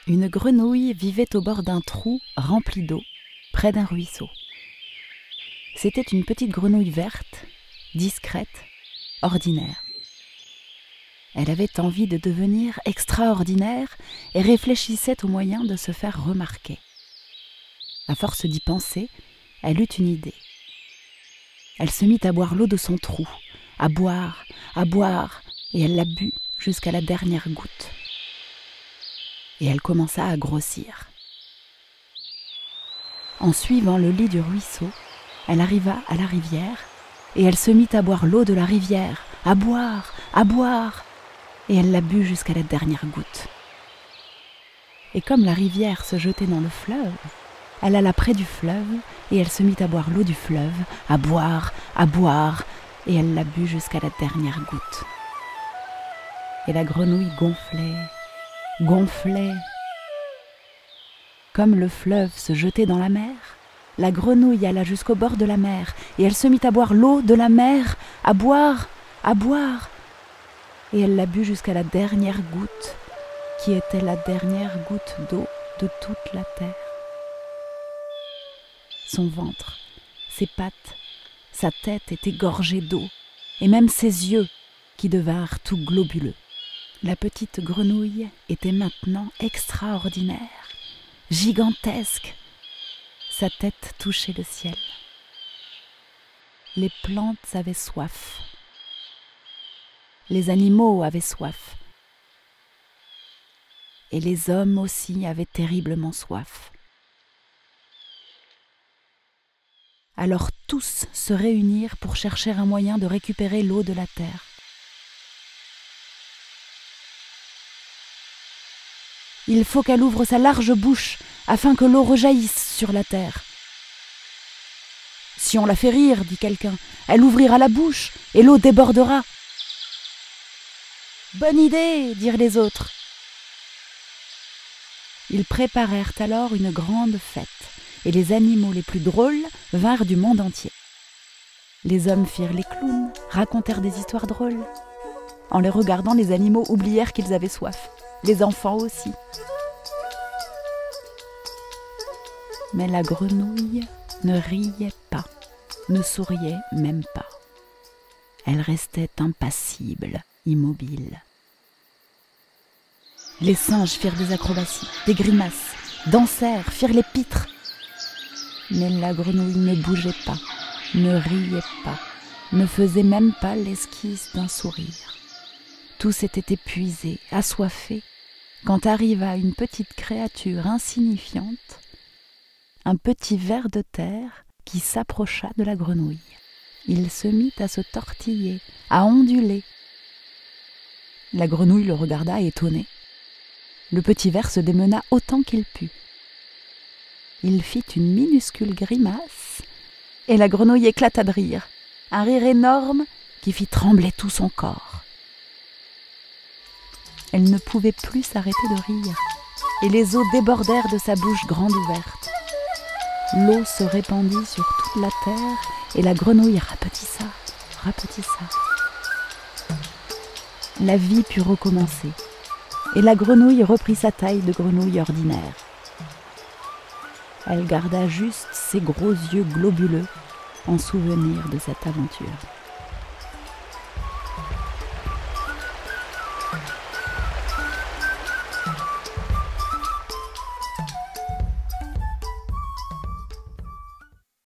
Une grenouille vivait au bord d'un trou rempli d'eau, près d'un ruisseau. C'était une petite grenouille verte, discrète, ordinaire. Elle avait envie de devenir extraordinaire et réfléchissait aux moyens de se faire remarquer. À force d'y penser, elle eut une idée. Elle se mit à boire l'eau de son trou, à boire, et elle la but jusqu'à la dernière goutte. Et elle commença à grossir. En suivant le lit du ruisseau, elle arriva à la rivière, et elle se mit à boire l'eau de la rivière, à boire, et elle la but jusqu'à la dernière goutte. Et comme la rivière se jetait dans le fleuve, elle alla près du fleuve, et elle se mit à boire l'eau du fleuve, à boire, et elle la but jusqu'à la dernière goutte. Et la grenouille gonflait. Comme le fleuve se jetait dans la mer, la grenouille alla jusqu'au bord de la mer, et elle se mit à boire l'eau de la mer, à boire, et elle la but jusqu'à la dernière goutte, qui était la dernière goutte d'eau de toute la terre. Son ventre, ses pattes, sa tête étaient gorgés d'eau, et même ses yeux, qui devinrent tout globuleux. La petite grenouille était maintenant extraordinaire, gigantesque. Sa tête touchait le ciel. Les plantes avaient soif. Les animaux avaient soif. Et les hommes aussi avaient terriblement soif. Alors tous se réunirent pour chercher un moyen de récupérer l'eau de la terre. Il faut qu'elle ouvre sa large bouche afin que l'eau rejaillisse sur la terre. Si on la fait rire, dit quelqu'un, elle ouvrira la bouche et l'eau débordera. Bonne idée, dirent les autres. Ils préparèrent alors une grande fête, et les animaux les plus drôles vinrent du monde entier. Les hommes firent les clowns, racontèrent des histoires drôles. En les regardant, les animaux oublièrent qu'ils avaient soif. Les enfants aussi. Mais la grenouille ne riait pas, ne souriait même pas. Elle restait impassible, immobile. Les singes firent des acrobaties, des grimaces, dansèrent, firent les pitres. Mais la grenouille ne bougeait pas, ne riait pas, ne faisait même pas l'esquisse d'un sourire. Tous étaient épuisés, assoiffés, quand arriva une petite créature insignifiante, un petit ver de terre qui s'approcha de la grenouille. Il se mit à se tortiller, à onduler. La grenouille le regarda étonnée. Le petit ver se démena autant qu'il put. Il fit une minuscule grimace, et la grenouille éclata de rire, un rire énorme qui fit trembler tout son corps. Elle ne pouvait plus s'arrêter de rire, et les eaux débordèrent de sa bouche grande ouverte. L'eau se répandit sur toute la terre, et la grenouille rapetissa. La vie put recommencer, et la grenouille reprit sa taille de grenouille ordinaire. Elle garda juste ses gros yeux globuleux en souvenir de cette aventure.